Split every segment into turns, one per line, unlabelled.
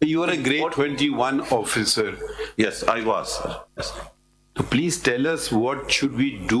You are a grade 21 officer.
Yes, I was, sir. Yes.
So please tell us what should we do?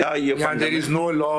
There is no law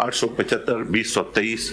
875/2023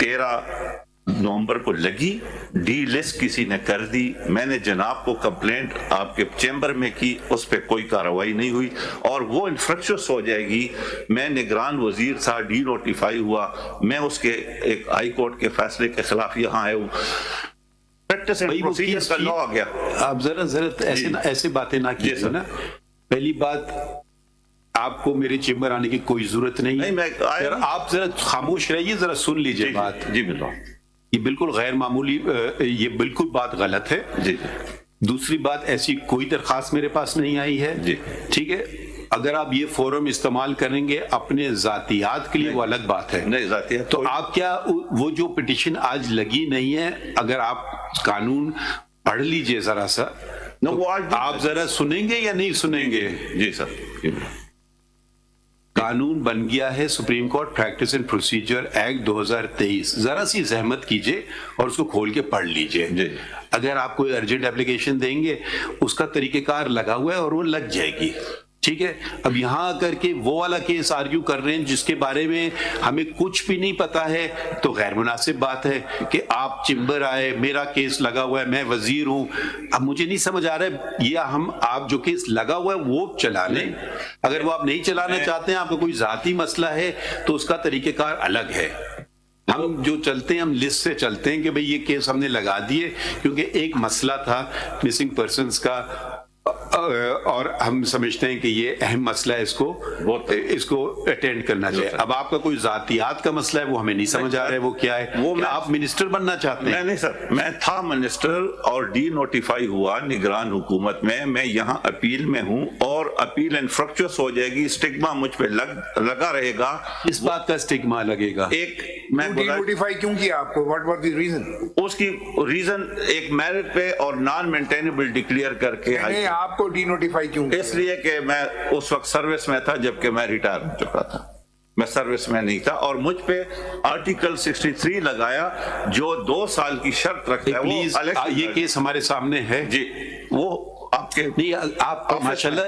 13 نومبر کو لگی، D list کسی نے کر دی، میں نے جناب کو کمپلینٹ آپ کے چیمبر میں کی، اس پہ کوئی کارروائی نہیں ہوئی اور وہ انفرکشس ہو جائے گی۔ میں نگران وزیر تھا، ڈی نوٹیفائی ہوا، میں اس کے ایک ہائی کورٹ کے فیصلے کے خلاف یہاں آیا ہوں، پریکٹس اینڈ پروسیجر کا لا آ گیا۔
آپ ذرا ایسے باتیں نہ کیجیے نا۔ پہلی بات، آپ کو میرے چیمبر آنے کی کوئی ضرورت نہیں ہے، آپ ذرا خاموش رہیے، ذرا سن لیجیے بات۔
جی بالکل،
یہ بالکل غیر معمولی، یہ بالکل بات غلط ہے۔
جی
دوسری بات، ایسی کوئی درخواست میرے پاس نہیں آئی ہے،
جی
ٹھیک ہے۔ اگر آپ یہ فورم استعمال کریں گے اپنے ذاتیات کے لیے وہ الگ بات ہے،
نہیں ذاتیات
تو آپ کیا وہ جو پٹیشن آج لگی نہیں ہے، اگر آپ قانون پڑھ لیجئے ذرا سا، آپ ذرا سنیں گے یا نہیں سنیں گے؟
جی سر،
قانون بن گیا ہے supreme court practice and procedure act 2023، ذرا سی زحمت کیجئے اور اس کو کھول کے پڑھ لیجئے۔ اگر آپ کوئی ارجنٹ اپلیکیشن دیں گے، اس کا طریقہ کار لگا ہوا ہے اور وہ لگ جائے گی، ٹھیک ہے۔ اب یہاں آ کر کے وہ والا کیس آرگیو کر رہے ہیں جس کے بارے میں ہمیں کچھ بھی نہیں پتا ہے، تو غیر مناسب بات ہے کہ آپ چیمبر آئے، میرا کیس لگا ہوا ہے، میں وزیر ہوں، اب مجھے نہیں سمجھ آ رہا ہے یہ آپ جو کیس لگا ہوا ہے وہ چلا لیں، اگر وہ آپ نہیں چلانا چاہتے ہیں، آپ کا کوئی ذاتی مسئلہ ہے تو اس کا طریقہ کار الگ ہے۔ ہم جو چلتے ہیں، ہم لسٹ سے چلتے ہیں کہ بھئی یہ کیس ہم نے لگا دیے کیونکہ ایک مسئلہ تھا مسنگ پرسنز کا، اور ہم سمجھتے ہیں کہ یہ اہم مسئلہ ہے، اس کو اٹینڈ کرنا چاہیے۔ اب آپ کا کوئی ذاتیات کا مسئلہ ہے، وہ ہمیں نہیں سمجھ آ رہا ہے وہ کیا ہے، وہ آپ منسٹر بننا چاہتے ہیں؟
نہیں سر، میں تھا منسٹر اور ڈی نوٹیفائی ہوا نگران حکومت میں یہاں اپیل میں ہوں اور اپیل انفرکچوس ہو جائے گی، سٹگما مجھ پہ لگا رہے گا۔
اس بات کا سٹگما لگے گا؟
ایک میں
ڈی نوٹیفائی کیوں کیا آپ کو؟ What was the reason?
اس کی ریزن ایک میرٹ پہ اور نان مینٹینیبل ڈکلیئر کر کے۔
آپ کو ڈی نوٹیفائی کیوں؟
اس لیے کہ میں اس وقت سروس میں تھا جبکہ میں ریٹائر ہو چکا تھا، میں سروس میں نہیں تھا، اور مجھ پہ آرٹیکل 63 لگایا جو 2 سال کی شرط رکھتا ہے۔
پلیز یہ کیس ہمارے سامنے ہے
جی، وہ آپ کے
نہیں، آپ ماشاءاللہ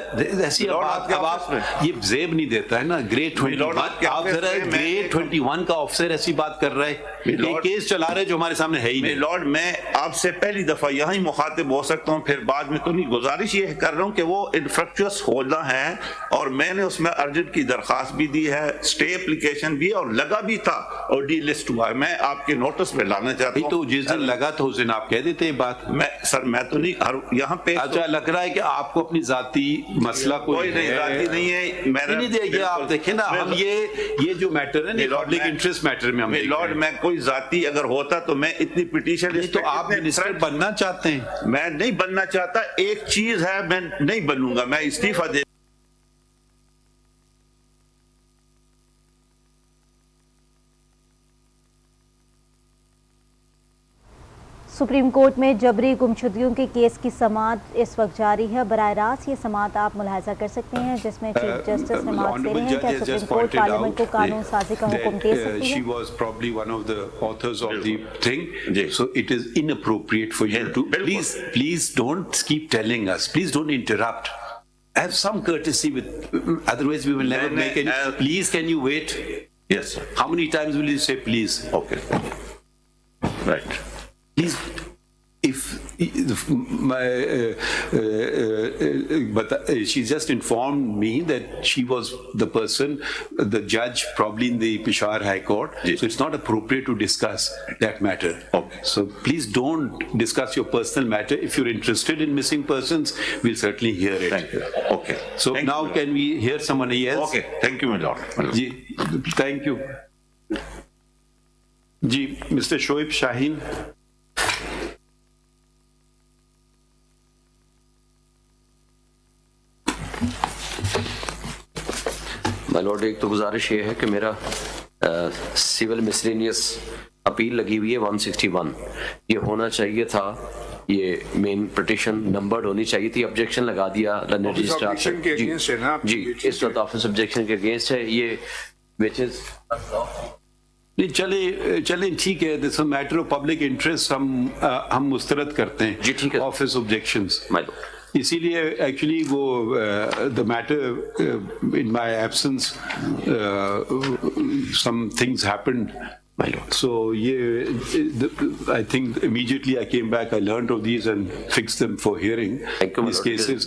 ایسی بات، اب آپ یہ زیب نہیں دیتا ہے نا، گریڈ 21، آپ ذرا گریڈ 21 کا آفیسر ایسی بات کر رہا ہے، ایک کیس چلا رہے جو ہمارے سامنے ہے ہی نہیں۔
لارڈ، میں آپ سے پہلی دفعہ یہاں ہی مخاطب ہو سکتا ہوں، پھر بعد میں تو نہیں۔ گزارش یہ کر رہا ہوں کہ وہ انفرکچوس ہونا ہے، اور میں نے اس میں ارجنٹ کی درخواست بھی دی ہے، اسٹے اپلیکیشن بھی، اور لگا بھی تھا اور ڈی لسٹ ہوا ہے۔ میں آپ کے نوٹس میں لانا چاہتا ہوں۔
تو جس دن لگا تھا اس دن آپ کہہ دیتے بات۔
میں سر، میں تو نہیں یہاں پہ،
اچھا لگ رہا ہے کہ آپ کو اپنی ذاتی مسئلہ کوئی
نہیں، ذاتی نہیں ہے میرا۔
نہیں دیکھیے، آپ دیکھیں نا، ہم یہ جو میٹر ہے پبلک انٹرسٹ میٹر میں ہم
لارڈ، میں کوئی ذاتی اگر ہوتا تو میں اتنی پٹیشن،
تو آپ منسٹر بننا چاہتے ہیں؟
میں نہیں بننا چاہتا، ایک چیز ہے، میں نہیں بنوں گا، میں استعفیٰ دے۔
سپریم کورٹ میں جبری گمشدگیوں کے کیس کی سماعت اس وقت جاری ہے۔ براہ راست یہ سماعت آپ ملاحظہ کر سکتے ہیں جس میں چیف جسٹس سماعت دے رہے ہیں۔ کیا سپریم کورٹ پارلیمنٹ کو قانون سازی کا حکم دے سکتی ہے؟
She was probably one of the authors of the thing, so it is inappropriate for you to please don't keep telling us, please don't interrupt, have some courtesy otherwise we will never make any. Please, can you wait?
Yes sir.
How many times will you say please?
Okay, right.
Please, if but she just informed me that she was the person, the judge probably in the Peshawar High Court, so it's not appropriate to discuss that matter.
Okay.
So please don't discuss your personal matter. If you're interested in missing persons, we'll certainly hear it.
Thank you. Okay.
So now can we hear someone else?
Okay. Thank you, my lord.
Ji, thank you. Ji, Mr. Shoaib Shaheen.
My lord, ایک تو گزارش یہ ہے کہ میرا civil miscellaneous appeal لگی ہوئی ہے 161، یہ ہونا چاہیے تھا، یہ مین پٹیشن نمبرڈ ہونی چاہیے تھی، آبجیکشن لگا دیا لندن رجسٹرار سے۔ جی، اس وقت آفس آبجیکشن کے اگینسٹ ہے یہ، وچ از
چلیں ٹھیک ہے، دس میٹر آف پبلک انٹرسٹ ہم مسترد کرتے ہیں۔
جی ٹھیک ہے،
آفس آبجیکشنز
مائی لارڈ۔
اسی لیے ایکچولی وہ the matter in my absence some things happened
My lord.
So I think immediately I came back, I learned of these and fixed them for hearing.
Thank you, my
These
lord.
cases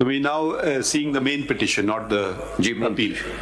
So we now seeing the main petition, not the appeal.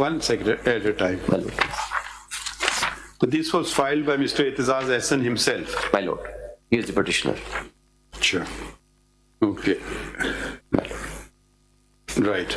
One second at a time.
My lord.
So this was filed by Mr. Itizaz Ahsan himself.
My lord. He is the petitioner.
Sure. Okay. Right.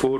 4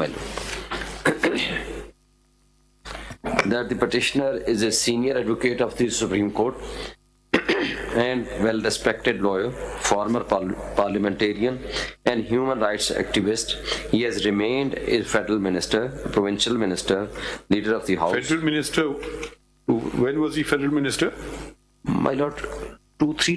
My lord. That the petitioner is a senior advocate of the Supreme Court and well-respected lawyer, former parliamentarian and human rights activist. He has remained a federal minister, provincial minister, leader of the House.
Federal minister? When was he federal minister?
My lord, 2-3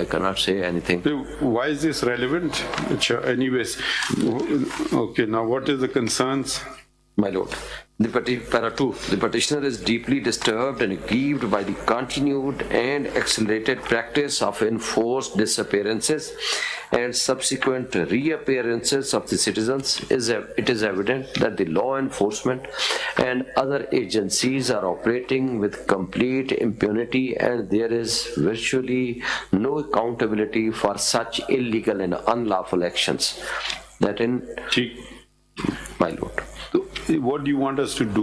I cannot say anything.
Why is this relevant? Anyways, okay. Now, what is the concerns?
My lord, para 2, the petitioner is deeply disturbed and aggrieved by the continued and accelerated practice of enforced disappearances and subsequent reappearances of the citizens. It is evident that the law enforcement and other agencies are operating with complete impunity, and there is virtually no accountability for such illegal and unlawful actions. That in my lord.
What do you want us to do?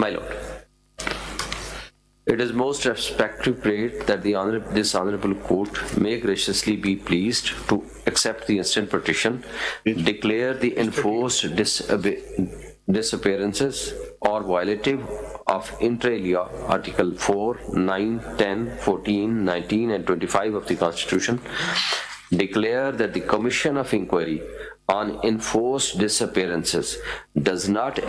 My lord. It is most respectfully prayed that this honorable court may graciously be pleased to accept the instant petition, declare the enforced disappearances or violative of inter alia Article 4, 9, 10, 14, 19 and 25 of the Constitution, declare that the Commission of Inquiry on enforced disappearances does not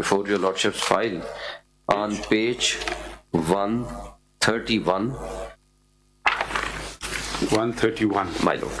before your lordship's file on page 131.
131.
My lord.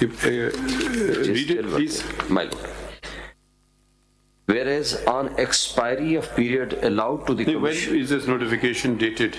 Read it, please.
My lord. Whereas on expiry of period allowed to the commission.
When is this notification dated?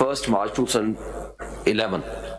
1 March 2011.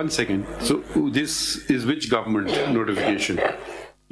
1 second. So this is which government notification?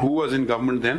Who was in government then?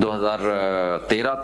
2013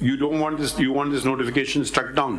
You want this notification struck down?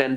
10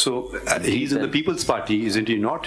so he is in the People's Party, isn't he not?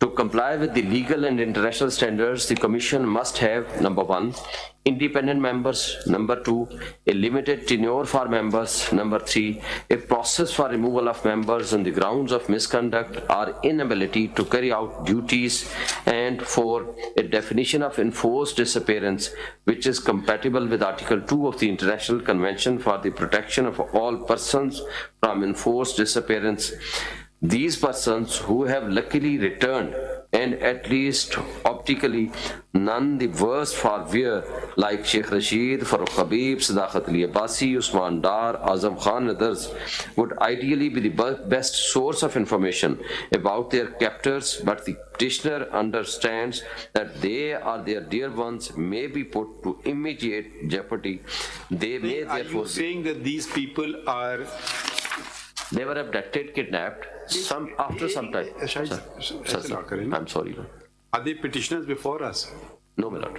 To comply with the legal and international standards, the Commission must have, number 1, independent members, number 2, a limited tenure for members, number 3, a process for removal of members on the grounds of misconduct or inability to carry out duties, and 4, a definition of enforced disappearance which is compatible with Article 2 of the International Convention for the Protection of All Persons from Enforced Disappearance. These persons who have luckily returned and at least optically none the worse for wear, like Sheikh Rashid, Farooq Habib, Sadaqat Ali Abbasi, Usman Dar, Azam Khan and others, would ideally be the best source of information about their captors, but the petitioner understands that they or their dear ones may be put to immediate jeopardy. They may therefore...
Are you saying that these people are...
They were abducted, kidnapped, after some time. Sir, I'm sorry.
Are they petitioners before us?
No, my lord.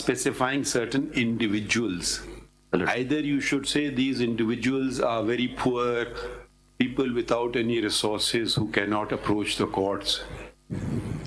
specifying certain individuals. Either you should say these individuals are very poor, people without any resources who cannot approach the courts.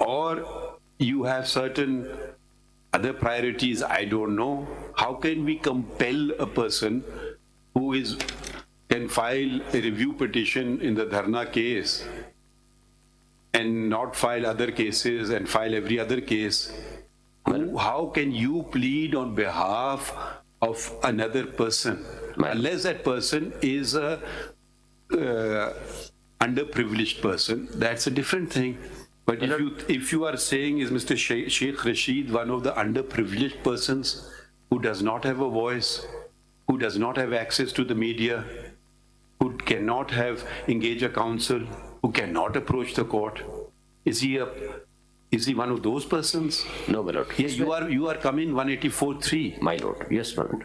Or you have certain other priorities, I don't know. How can we compel a person who can file a review petition in the Dharna case and not file other cases and file every other case? How can you plead on behalf of another person unless that person is a underprivileged person? That's a different thing. But if you are saying is Mr. Sheikh Rashid one of the underprivileged persons who does not have a voice, who does not have access to the media, who cannot have engage a counsel, who cannot approach the court, is he one of those persons?
No, my lord.
Yes, you are coming 184(3.
My lord. Yes, my lord.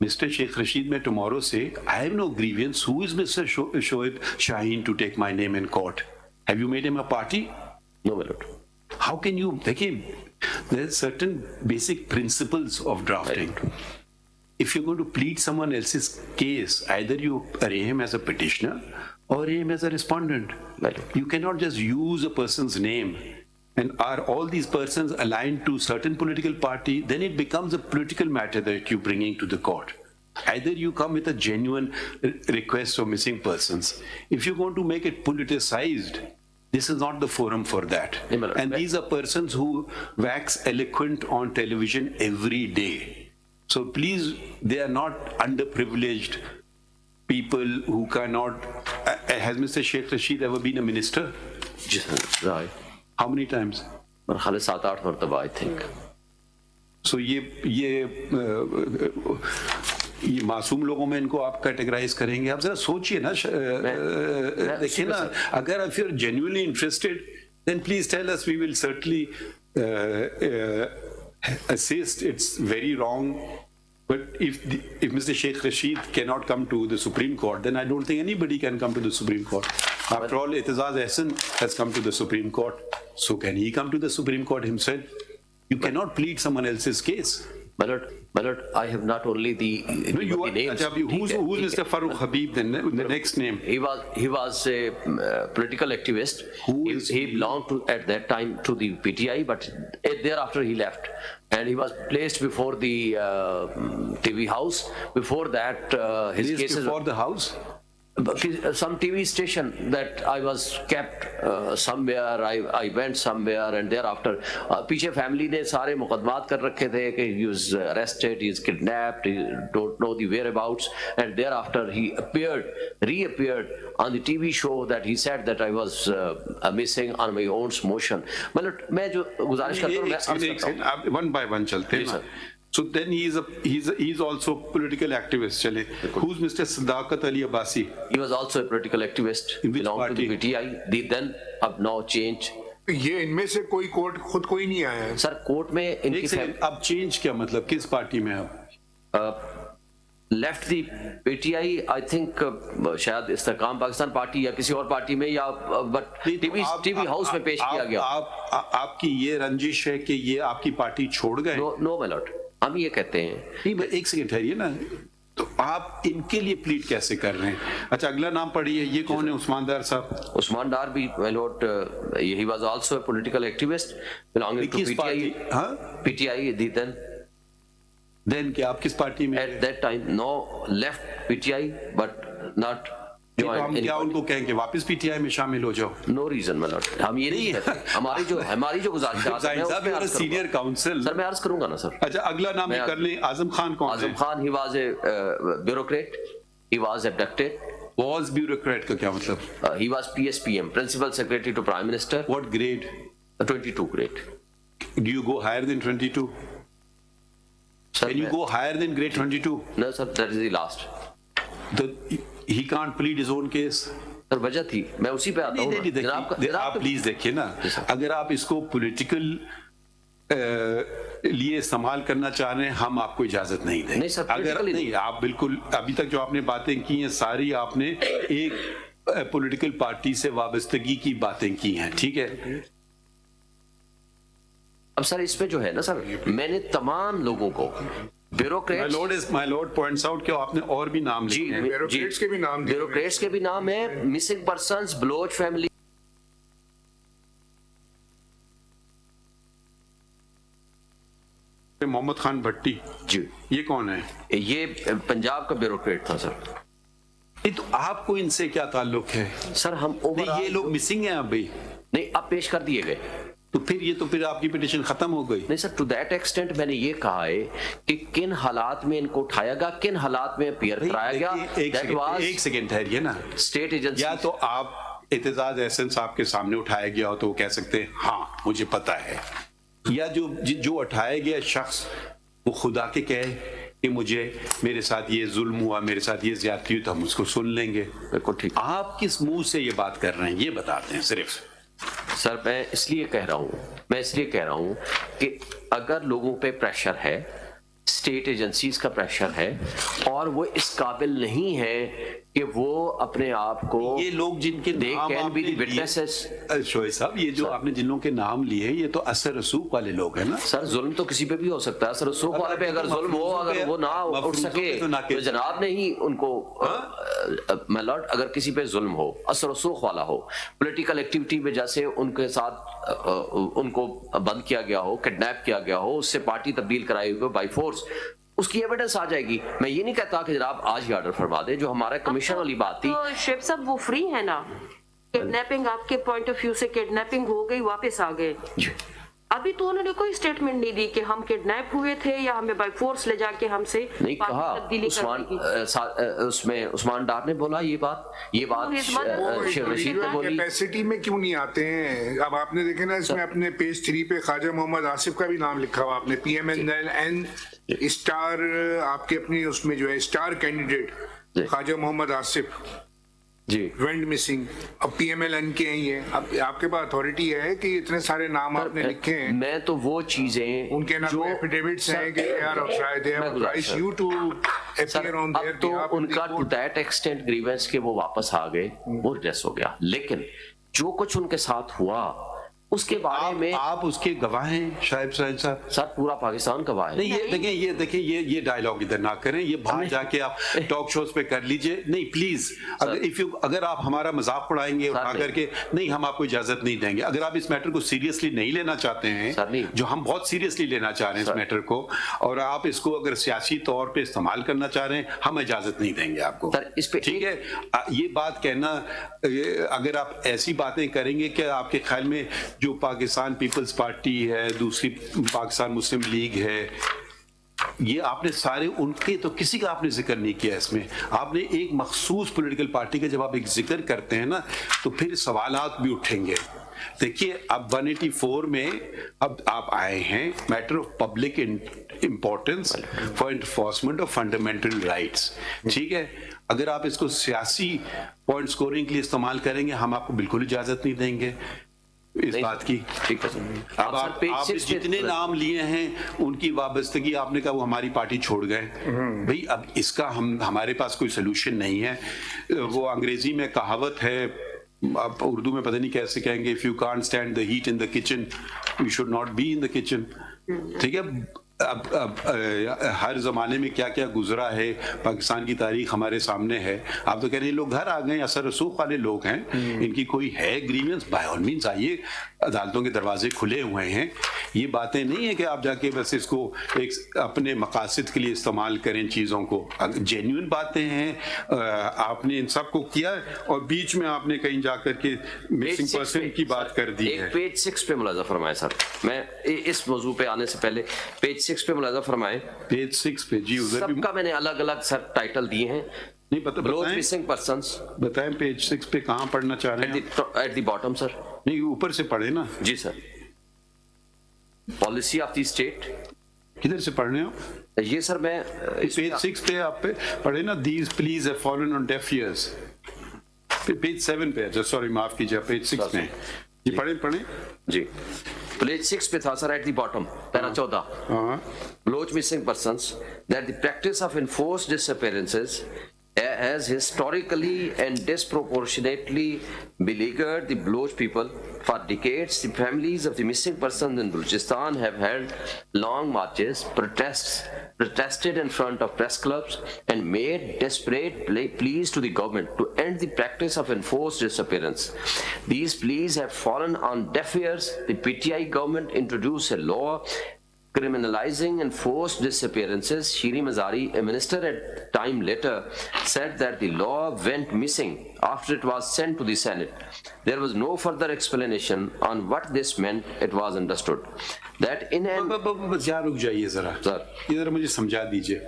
Mr. Sheikh Rashid, may tomorrow say, I have no grievance. Who is Mr. Shoaib Shaheen to take my name in court? Have you made him a party?
No, my lord.
How can you take him? There are certain basic principles of drafting. if you're going to plead someone else's case, either you array him as a petitioner or array him as a respondent. You cannot just use a person's name. And are all these persons aligned to certain political party? Then it becomes a political matter that you're bringing to the court. Either you come with a genuine request for missing persons. If you're going to make it politicized, this is not the forum for that. And these are persons who wax eloquent on television every day. So please, they are not underprivileged people who cannot. Has Mr. Sheikh Rashid ever been a minister?
Right.
How many times?
7-8 مرتبہ, I think.
So یہ معصوم لوگوں میں ان کو آپ categorize کریں گے؟ آپ ذرا سوچئے نا، دیکھیں نا، اگر if you're genuinely interested, then please tell us, we will certainly assist. It's very wrong. But if Mr. Sheikh Rashid cannot come to the Supreme Court, then I don't think anybody can come to the Supreme Court. After all, Itizaz Ahsan has come to the Supreme Court. So can he come to the Supreme Court himself? You cannot plead someone else's case.
My Lord, I have not only the names.
Who's Mr. Farooq Habib, then the next name?
He was a political activist. He belonged at that time to the PTI, but thereafter he left. And he was placed before the TV house. Before that, his cases...
Before the house?
Some TV station that I was kept somewhere, I went somewhere, and thereafter پیچھے family نے سارے مقدمات کر رکھے تھے کہ he was arrested, he is kidnapped, he don't know the whereabouts, and thereafter he reappeared on the TV show that he said that I was missing on my own motion. مطلب میں جو گزارش کرتا ہوں
one by one چلتے ہیں. So then he's also political activist. Chale. Who's Mr. Sadaqat Ali Abbasi?
He was also a political activist.
In which
belonged
party?
to the PTI. Then have now changed.
یہ ان میں سے کوئی court خود کوئی نہیں آیا ہے
سر. کورٹ میں ان کی
اب چینج کیا مطلب کس پارٹی میں اب
left the P T I I think شاید استحکام پاکستان پارٹی یا کسی اور پارٹی میں یا ٹی وی ہاؤس میں پیش کیا گیا.
آپ کی یہ رنجش ہے کہ یہ آپ کی پارٹی چھوڑ گئے؟
نو مائی لاٹ، ہم یہ کہتے ہیں.
ایک سیکنڈ ٹھہریے نا، تو آپ ان کے لیے پلیٹ کیسے کر رہے ہیں؟ اچھا اگلا نام پڑھیے، یہ کون ہے؟ عثمان ڈار صاحب.
عثمان ڈار بھی my lord he was also a political activist belonging to PTI. PTI
then کہ آپ کس پارٹی میں؟
at that time no left PTI but not
ہم کیا ان کو کہیں کہ واپس پی ٹی آئی میں شامل ہو جاؤ؟
نو ریزن مائی لاٹ، ہم یہ نہیں کہتے. ہماری جو گزارشات ہیں
سینئر کاؤنسل
سر میں عرض کروں گا نا سر.
اچھا اگلا نام کر لیں. اعظم خان کون ہے؟
Azam Khan he was a bureaucrat, he was abducted.
Was bureaucrat کا کیا مطلب؟
He was PSPM principal secretary to prime minister.
What grade?
22 grade.
Do you go higher than 22?
Sir,
can you go higher than grade 22?
No sir, that is the last.
He can't plead his own case.
سر وجہ تھی، میں اسی پہ آتا ہوں.
آپ please دیکھیے نا، اگر آپ اس کو پولیٹیکل لیے استعمال کرنا چاہ رہے ہیں ہم آپ کو اجازت نہیں دیں.
نہیں سر،
اگر نہیں، آپ بالکل ابھی تک جو آپ نے باتیں کی ہیں ساری آپ نے ایک پولیٹیکل پارٹی سے وابستگی کی باتیں کی ہیں، ٹھیک ہے.
اب سر اس میں جو ہے نا سر، میں نے تمام لوگوں کو
My lord points out کہ آپ نے اور بھی نام لکھے ہیں.
بیوروکریٹس کے بھی نام دیے،
بیوروکریٹس کے بھی نام ہیں. Missing persons, Baloch family.
Muhammad Khan Bhatti
ji
یہ کون ہے؟
یہ پنجاب کا بیوروکریٹ تھا سر.
تو آپ کو ان سے کیا تعلق ہے
سر؟ ہم
یہ لوگ مسنگ ہیں ابھی
نہیں، اب پیش کر دیے گئے.
تو پھر آپ کی پٹیشن ختم ہو گئی؟
نہیں سر، ٹو دیٹ ایکسٹینٹ میں نے یہ کہا ہے کہ کن حالات میں ان کو اٹھایا گیا، کن حالات میں اپیئر کرایا گیا.
ایک سیکنڈ ٹھہریے نا.
اسٹیٹ ایجنسی
یا تو آپ اعتزاز احسن صاحب کے سامنے اٹھایا گیا ہو تو وہ کہہ سکتے ہیں ہاں مجھے پتا ہے، یا جو اٹھایا گیا شخص وہ خدا کے کہے کہ مجھے میرے ساتھ یہ ظلم ہوا، میرے ساتھ یہ زیادتی ہوئی، تو ہم اس کو سن لیں گے.
بالکل ٹھیک.
آپ کس منہ سے یہ بات کر رہے ہیں یہ بتاتے ہیں صرف.
سر میں اس لیے کہہ رہا ہوں کہ اگر لوگوں پہ پریشر ہے اسٹیٹ ایجنسیز کا پریشر ہے اور وہ اس قابل نہیں ہے کہ وہ اپنے آپ کو
یہ لوگ جن کے نام شوہے صاحب یہ جو آپ نے جن لوگوں کے نام لیے یہ تو اثر رسوخ والے لوگ ہیں نا
سر. ظلم تو کسی پہ بھی ہو سکتا ہے. اثر رسوخ والے پہ اگر ظلم ہو, اگر وہ نہ اٹھ سکے تو جناب نے ہی ان کو مائی لارڈ اگر کسی پہ ظلم ہو, اثر رسوخ والا ہو, پولیٹیکل ایکٹیویٹی میں جیسے ان کے ساتھ ان کو بند کیا گیا ہو, کڈنیپ کیا گیا ہو, اس سے پارٹی تبدیل کرائی ہوئی بائی فورس, اس کی ایویڈنس آ جائے گی. میں یہ نہیں کہتا کہ جناب آج ہی آرڈر فرما دے, جو ہمارا کمیشن والی بات تھی.
شیخ صاحب وہ فری ہے نا, کڈنیپنگ آپ کے پوائنٹ آف ویو سے کڈنیپنگ ہو گئی, واپس آ گئے. ابھی تو انہوں نے کوئی اسٹیٹمنٹ نہیں دی کہ ہم کڈنیپ ہوئے تھے یا ہمیں بائی فورس لے جا کے ہم سے
نہیں کہا. اس میں عثمان ڈار نے بولا یہ بات شیخ رشید نے بولی.
کیپیسٹی میں کیوں نہیں آتے ہیں؟ اب آپ نے دیکھے نا اس میں اپنے پیج 3 پہ خواجہ محمد آصف کا بھی نام لکھا ہوا آپ نے, پی ایم این اسٹار, آپ کے اپنی اس میں جو ہے اسٹار کینڈیڈیٹ خواجہ محمد آصف
جی
وینڈ مسنگ. اب پی ایم ایل این کے ہیں یہ, اب آپ کے پاس اتھارٹی ہے کہ اتنے سارے نام آپ نے لکھے ہیں؟
میں تو وہ چیزیں
ان کے نام ایفیڈیوٹس ہیں کہ you to appear on there,
تو ان کا ٹو دیٹ ایکسٹینٹ گریونس کہ وہ واپس آ گئے, وہ ریڈریس ہو گیا. لیکن جو کچھ ان کے ساتھ ہوا اس کے بارے میں
آپ اس کے گواہ ہیں شاہد صاحب.
سر پورا پاکستان گواہ ہے.
نہیں یہ دیکھیں یہ ڈائلاگ ادھر نہ کریں, یہ باہر جا کے آپ ٹاک شوز پہ کر لیجئے. نہیں پلیز, اگر آپ ہمارا مذاق اڑائیں گے اٹھا کر کے, نہیں ہم آپ کو اجازت نہیں دیں گے. اگر آپ اس میٹر کو سیریسلی نہیں لینا چاہتے ہیں, جو ہم بہت سیریسلی لینا چاہ رہے ہیں اس میٹر کو, اور آپ اس کو اگر سیاسی طور پہ استعمال کرنا چاہ رہے ہیں, ہم اجازت نہیں دیں گے آپ کو. ٹھیک ہے, یہ بات کہنا, اگر آپ ایسی باتیں کریں گے کہ آپ کے خیال میں جو پاکستان پیپلز پارٹی ہے, دوسری پاکستان مسلم لیگ ہے, یہ آپ نے سارے ان کے, تو کسی کا آپ نے ذکر نہیں کیا اس میں. آپ نے ایک مخصوص پولیٹیکل پارٹی کا جب آپ ایک ذکر کرتے ہیں نا تو پھر سوالات بھی اٹھیں گے. دیکھیے اب 184 میں اب آپ آئے ہیں matter of public importance for enforcement of fundamental rights. ٹھیک ہے, اگر آپ اس کو سیاسی پوائنٹ سکورنگ کے لیے استعمال کریں گے, ہم آپ کو بالکل اجازت نہیں دیں گے اس بات کی. اب آپ جتنے نام لیے ہیں ان کی وابستگی آپ نے کہا وہ ہماری پارٹی چھوڑ گئے. بھئی اب اس کا ہمارے پاس کوئی سلوشن نہیں ہے. وہ انگریزی میں کہاوت ہے, آپ اردو میں پتہ نہیں کیسے کہیں گے, if you can't stand the heat in the kitchen you should not be in the kitchen. ٹھیک ہے, اب ہر زمانے میں کیا کیا گزرا ہے, پاکستان کی تاریخ ہمارے سامنے ہے. آپ تو کہہ رہے ہیں لوگ گھر آ گئے, اثر رسوخ والے لوگ ہیں, ان کی کوئی ہے گریونس, بائی آل مینس آئیے, عدالتوں کے دروازے کھلے ہوئے ہیں. یہ باتیں نہیں ہیں کہ آپ جا کے بس اس کو ایک اپنے مقاصد کے لیے استعمال کریں چیزوں کو. جینیون باتیں ہیں, آپ نے ان سب کو کیا اور بیچ میں آپ نے کہیں جا کر کے مسنگ پرسن کی بات کر دی ہے.
پیج 6 پہ ملاحظہ فرمائے سر, میں اس موضوع پہ آنے سے پہلے پیج 6 پہ ملاحظہ فرمائے.
پیج 6 پہ جی
سب کا میں نے الگ الگ سر ٹائٹل دیے ہیں.
نہیں پتہ,
بلوچ مسنگ پرسنس
بتائیں پیج 6 پہ کہاں پڑھنا چاہ رہے ہیں؟
ایٹ دی باٹم سر.
نہیں اوپر سے پڑھے نا.
جی سر. پالیسی آف دی اسٹیٹ,
کدھر سے پڑھ رہے ہو؟
یہ سر میں
پیج 6 پہ آپ پہ پڑھے نا, these pleas have fallen on deaf ears. Page 7 پہ, سوری معاف کیجیے, پیج 6 میں جی پڑھیں
جی. پیج 6 پہ تھا sir, at the bottom para 14, Baloch missing persons, that the practice of enforced disappearances has historically and disproportionately beleaguered the Baloch people. For decades, the families of the missing persons in Balochistan have held long marches, protested in front of press clubs, and made desperate pleas to the government to end the practice of enforced disappearance. These pleas have fallen on deaf ears. The PTI government introduced a law criminalizing enforced disappearances. Shiri Mazari, a minister at time later, said that the law went missing after it was sent to the Senate. There was no further explanation on what this meant. It was understood that in an...
رک جائیے ذرا, ادھر مجھے سمجھا دیجئے.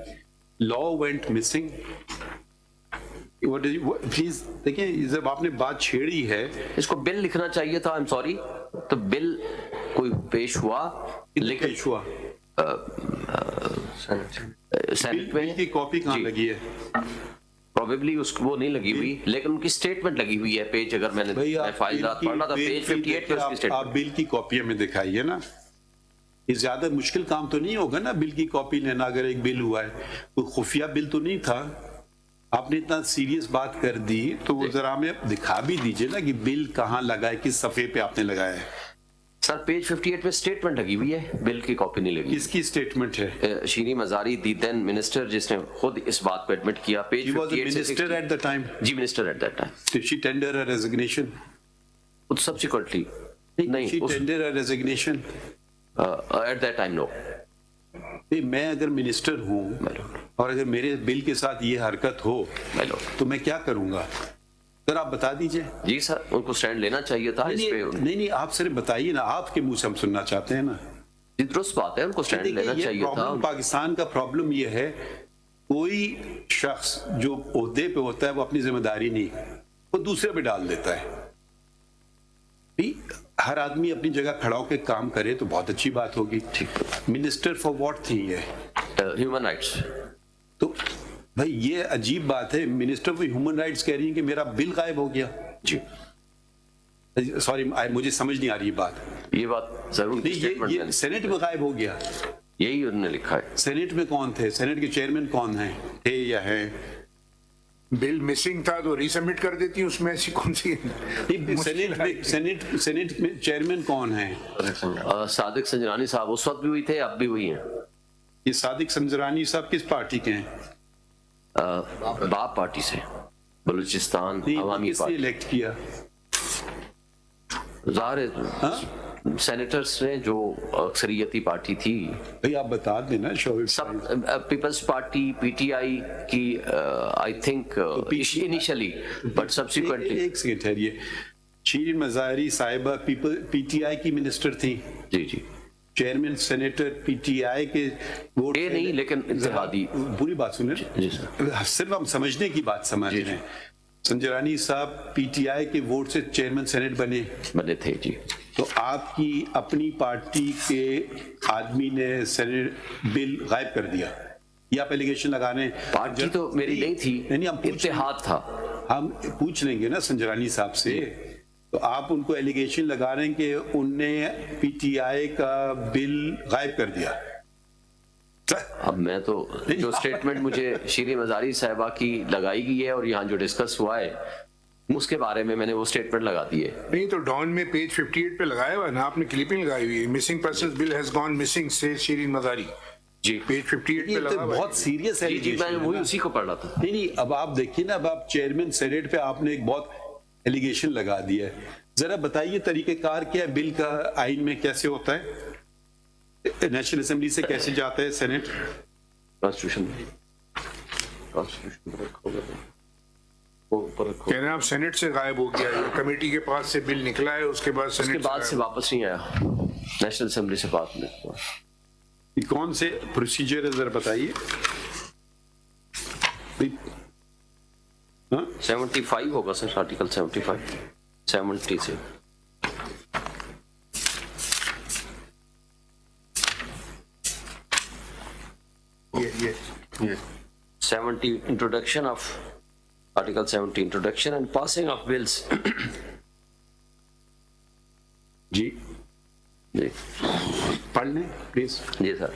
law went missing, please دیکھیں جب آپ نے بات چھیڑی ہے,
اس کو بل لکھنا چاہیے تھا. I'm sorry, تو بل کوئی پیش ہوا, لیکن
پیش ہوا
سینٹ میں
کی کاپی کہاں لگی ہے؟
پروبیبلی اس کو وہ نہیں لگی ہوئی, لیکن ان کی اسٹیٹمنٹ لگی ہوئی ہے. پیج اگر میں نے فائل رات پڑھنا تھا, پیج 58 پہ اس کی اسٹیٹمنٹ.
آپ بل کی کاپی ہمیں دکھائیے نا, یہ زیادہ مشکل کام تو نہیں ہوگا نا بل کی کاپی لینا اگر ایک بل ہوا ہے. کوئی خفیہ بل تو نہیں تھا. آپ نے اتنا سیریس بات کر دی تو وہ ذرا ہمیں دکھا بھی دیجئے نا کہ بل کہاں لگا ہے, کس صفحے پہ آپ نے لگایا ہے.
سر پیج 58 پہ سٹیٹمنٹ لگی ہوئی ہے, بل کی کاپی نہیں لگی.
کس کی سٹیٹمنٹ ہے؟
شیریں مزاری دی دین منسٹر, جس نے خود اس بات کو ایڈمٹ کیا. پیج
She was a
58 سے
minister
60
at the time.
جی minister at that time.
Did she tender her resignation?
Subsequently
She
نہیں,
tender her resignation.
At that time no.
میں اگر منسٹر ہوں اور اگر میرے بل کے ساتھ یہ حرکت ہو تو میں کیا کروں گا؟ سر آپ بتا دیجئے.
جی سر ان کو سٹینڈ لینا چاہیے تھا اس پہ.
نہیں آپ صرف بتائیے نا, آپ کے منہ سے ہم سننا چاہتے ہیں نا.
درست بات ہے, ان کو سٹینڈ لینا چاہیے تھا.
پاکستان کا پرابلم یہ ہے, کوئی شخص جو عہدے پہ ہوتا ہے وہ اپنی ذمہ داری نہیں, وہ دوسرے پہ ڈال دیتا ہے. ہر آدمی اپنی جگہ کھڑا ہو کے کام کرے تو بہت اچھی بات ہوگی. منسٹر فار واٹ تھی یہ؟
Human rights.
تو بھائی یہ عجیب بات ہے, منسٹر فار ہیومن رائٹس کہہ رہی ہیں کہ میرا بل غائب ہو گیا.
جی
سوری مجھے سمجھ نہیں آ رہی بات.
یہ بات ضرور
یہ سینٹ میں غائب ہو گیا,
یہی انہوں نے لکھا ہے.
سینٹ میں کون تھے؟ سینٹ کے چیئرمین کون ہیں, تھے یا ہیں؟
بل مسنگ تھا تو ری سبمٹ کر دیتی, اس میں ایسی کون سی
سینٹ میں چیئرمین کون ہیں؟
صادق سنجرانی صاحب اس وقت بھی ہوئی تھے, اب بھی ہوئی ہیں.
یہ صادق سنجرانی صاحب کس پارٹی کے ہیں؟
باپ پارٹی سے, بلوچستان عوامی
پارٹی. الیکٹ کیا
ظاہر ہے سینیٹرز نے جو اکثریتی پارٹی تھی.
بھئی آپ بتا دینا شعیب
سب peoples party P T I کی I think initially but subsequently.
ایک سیکنڈ ٹھہریے, شیریں مزاری صاحبہ پی ٹی آئی کی منسٹر تھی.
جی جی
chairman senator P T I کے ووٹ
یہ نہیں لیکن اتحادی.
پوری بات سنیں
جی سر,
صرف ہم سمجھنے کی بات سمجھ رہے ہیں. سنجرانی صاحب پی ٹی آئی کے ووٹ سے چیئرمین سینیٹ بنے
تھے. جی
تو آپ کی اپنی پارٹی کے آدمی نے سینیٹ بل غائب کر دیا, یہ آپ ایلیگیشن لگا رہے ہیں.
پارٹی تو میری نہیں تھی, اتحاد تھا.
ہم پوچھ لیں گے نا سنجرانی صاحب سے, تو آپ ان کو ایلیگیشن لگا رہے ہیں کہ ان نے پی ٹی آئی کا بل غائب کر دیا.
اب میں تو جو سٹیٹمنٹ مجھے شیریں مزاری صاحبہ کی لگائی گئی ہے اور یہاں جو ڈسکس ہوا ہے اس کے بارے میں نے وہ سٹیٹمنٹ لگا دی ہے.
نہیں تو ڈان میں پیج 58 پہ لگایا ہوا ہے نا, آپ نے کلپنگ لگائی ہوئی ہے, missing persons bill has gone missing سے شیریں مزاری.
جی
پیج 58 پہ لگا ہوا ہے.
بہت سیریس ہے.
جی میں وہی اسی کو پڑھ رہا تھا.
نہیں اب آپ دیکھیے نا, اب آپ چیئرمین سینیٹ پہ آپ نے ایک بہت ایلیگیشن لگا دیا ہے. ذرا بتائیے طریقہ کار کیا ہے بل کا, آئین میں کیسے ہوتا ہے, نیشنل اسمبلی سے کیسے جاتا ہے سینیٹ؟
کانسٹیٹیوشن
کہہ رہے ہیں آپ سینٹ سے غائب ہو گیا, کمیٹی کے پاس سے بل نکلا ہے, اس کے بعد
اس کے بعد سے واپس نہیں آیا, نیشنل اسمبلی سے بات نہیں.
کون سے پروسیجر ہے ذرا بتائیے.
75 ہوگا سر, آرٹیکل 75 70 سے.
یہ
70 introduction of Article 70 introduction and passing of bills.
جی
جی
پڑھ لیں پلیز.
جی sir.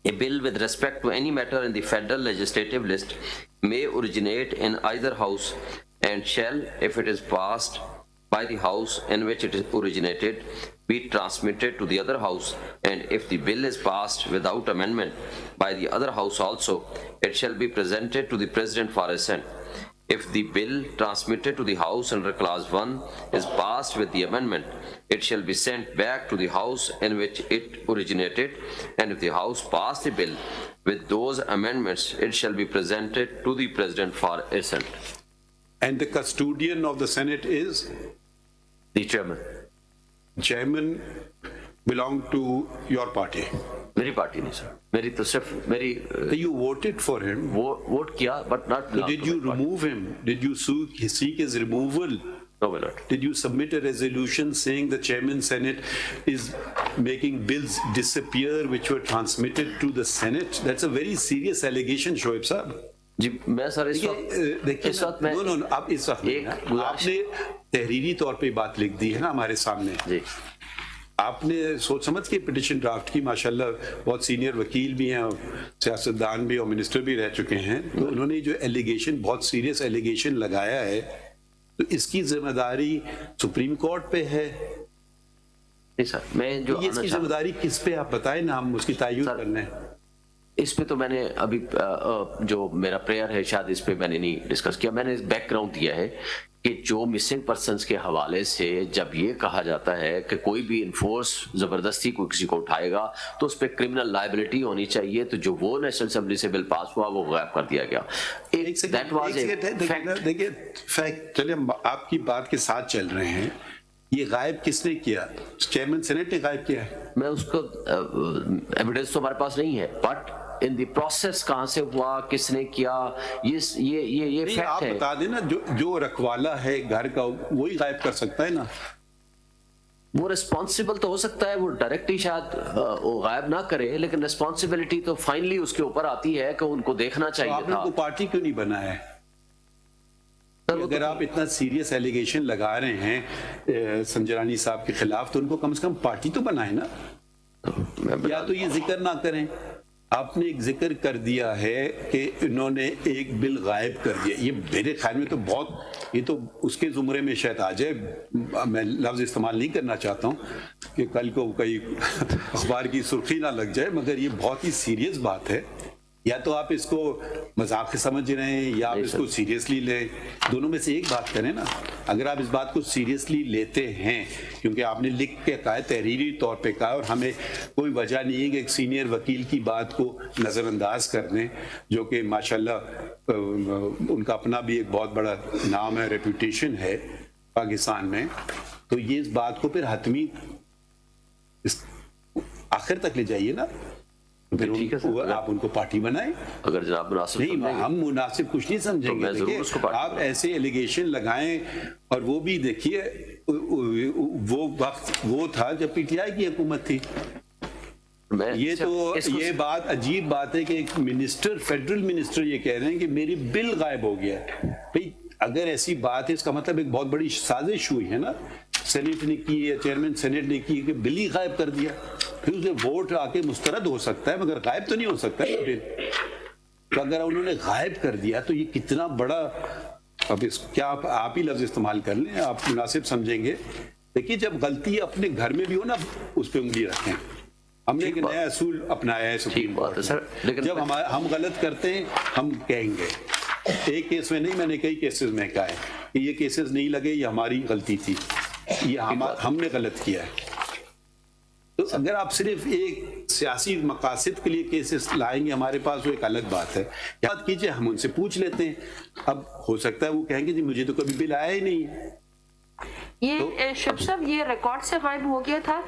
A bill with respect to any matter in the federal legislative list may originate in either house and shall, if it is passed by the house in which it is originated, be transmitted to the other house, and if the bill is passed without amendment by the other house also, it shall be presented to the President for assent. If the bill transmitted to the House under Clause 1 is passed with the amendment, it shall be sent back to the House in which it originated, and if the House pass the bill with those amendments, it shall be presented to the President for assent.
And the custodian of the Senate is?
The chairman.
Chairman belong to your party?
میری party نہیں سر, میری تو صرف میری.
You voted for him.
Vote کیا but not.
So did you remove him? Did you seek his removal?
No, my lord.
Did you submit a resolution saying the chairman Senate is making bills disappear which were transmitted to the Senate? That's a very serious allegation, Shoaib Saab.
جی میں سر اس وقت میں
آپ اس وقت آپ نے تحریری طور پہ بات لکھ دی ہے نا ہمارے سامنے.
جی
آپ نے سوچ سمجھ کے پٹیشن ڈرافٹ کی، ماشاءاللہ بہت سینئر وکیل بھی ہیں اور سیاستدان بھی اور منسٹر بھی رہ چکے ہیں، تو انہوں نے جو ایلیگیشن، بہت سیریس ایلیگیشن لگایا ہے، تو اس کی ذمہ داری سپریم کورٹ پہ ہے؟
نہیں سر، میں جو
یہ اس کی ذمہ داری کس پہ آپ بتائیں نا، ہم اس کی تعین کرنے ہیں۔
اس پہ تو میں نے ابھی جو میرا پریئر ہے شاید اس پہ میں نے نہیں ڈسکس کیا، میں نے بیک گراؤنڈ دیا ہے کہ جو مسنگ پرسنز کے حوالے سے جب یہ کہا جاتا ہے کہ کوئی بھی انفورس زبردستی کوئی کسی کو اٹھائے گا تو اس پہ کرمنل لائبلٹی ہونی چاہیے، تو جو وہ نیشنل اسمبلی سے بل پاس ہوا وہ غائب کر دیا گیا۔
دیکھیے فیکٹ، چلے ہم آپ کی بات کے ساتھ چل رہے ہیں، یہ غائب کس نے کیا؟ چیئرمین سینیٹ نے غائب کیا ہے؟
میں اس کو ایویڈنس تو ہمارے پاس نہیں ہے، بٹ ان دی پروسیس کہاں سے ہوا، کس نے کیا، یہ فیکٹ
آپ
ہے۔
بتا دیں نا، جو رکھوالا ہے گھر کا وہی غائب کر سکتا ہے نا۔
وہ ریسپانسبل تو ہو سکتا ہے، وہ ڈائریکٹلی شاید وہ غائب نہ کرے، لیکن ریسپانسبلٹی تو فائنلی اس کے اوپر آتی ہے کہ ان کو دیکھنا چاہیے
آپ نے
تھا۔
کو پارٹی کیوں نہیں بنایا ہے؟ اگر آپ اتنا سیریس ایلیگیشن لگا رہے ہیں سنجرانی صاحب کے خلاف، تو ان کو کم سے کم پارٹی تو بنائے نا، یا تو یہ ذکر نہ کریں۔ آپ نے ایک ذکر کر دیا ہے کہ انہوں نے ایک بل غائب کر دیا، یہ میرے خیال میں تو بہت، یہ تو اس کے زمرے میں شاید آ جائے، میں لفظ استعمال نہیں کرنا چاہتا ہوں کہ کل کو کئی اخبار کی سرخی نہ لگ جائے، مگر یہ بہت ہی سیریس بات ہے۔ یا تو آپ اس کو مذاق سے سمجھ رہے ہیں یا آپ اس کو سیریسلی لیں، دونوں میں سے ایک بات کریں نا۔ اگر آپ اس بات کو سیریسلی لیتے ہیں، کیونکہ آپ نے لکھ کے کہا ہے، تحریری طور پہ کہا، اور ہمیں کوئی وجہ نہیں ہے کہ ایک سینئر وکیل کی بات کو نظر انداز کر دیں، جو کہ ماشاءاللہ ان کا اپنا بھی ایک بہت بڑا نام ہے، ریپوٹیشن ہے پاکستان میں، تو یہ اس بات کو پھر حتمی آخر تک لے جائیے نا، پھر آپ ان کو پارٹی بنائیں۔
اگر جناب مناسب
نہیں، ہم مناسب کچھ نہیں سمجھیں گے۔ دیکھیے آپ ایسے ایلیگیشن لگائیں، اور وہ بھی دیکھیے وہ وقت وہ تھا جب پی ٹی آئی کی حکومت تھی۔ یہ تو یہ بات عجیب بات ہے کہ ایک منسٹر، فیڈرل منسٹر یہ کہہ رہے ہیں کہ میری بل غائب ہو گیا ہے۔ بھئی اگر ایسی بات ہے، اس کا مطلب ایک بہت بڑی سازش ہوئی ہے نا، سینیٹ نے کی ہے، چیئرمین سینیٹ نے کی کہ بل ہی غائب کر دیا، پھر اسے ووٹ آ کے مسترد ہو سکتا ہے مگر غائب تو نہیں ہو سکتا ہے بل۔ تو اگر انہوں نے غائب کر دیا تو یہ کتنا بڑا، اب اس کیا آپ ہی لفظ استعمال کر لیں، آپ مناسب سمجھیں گے۔ دیکھیے جب غلطی اپنے گھر میں بھی ہو نا، اس پہ انگلی رکھیں۔ ہم نے ایک نیا اصول اپنایا ہے سپریم کورٹ میں، جب ہم غلط کرتے ہیں ہم کہیں گے، ایک کیس میں نہیں، میں نے کئی کیسز میں کہا ہے کہ یہ کیسز نہیں لگے، یہ ہماری غلطی تھی، یہ ہم نے غلط کیا ہے۔ تو اگر آپ صرف ایک سیاسی مقاصد کے لیے کیسز لائیں گے ہمارے پاس، وہ ایک الگ بات ہے۔ یاد کیجئے ہم ان سے پوچھ لیتے ہیں، اب ہو سکتا ہے وہ کہیں گے جی مجھے تو کبھی بل آیا ہی نہیں ہے۔
یہ شب صاحب یہ ریکارڈ سے غائب ہو گیا تھا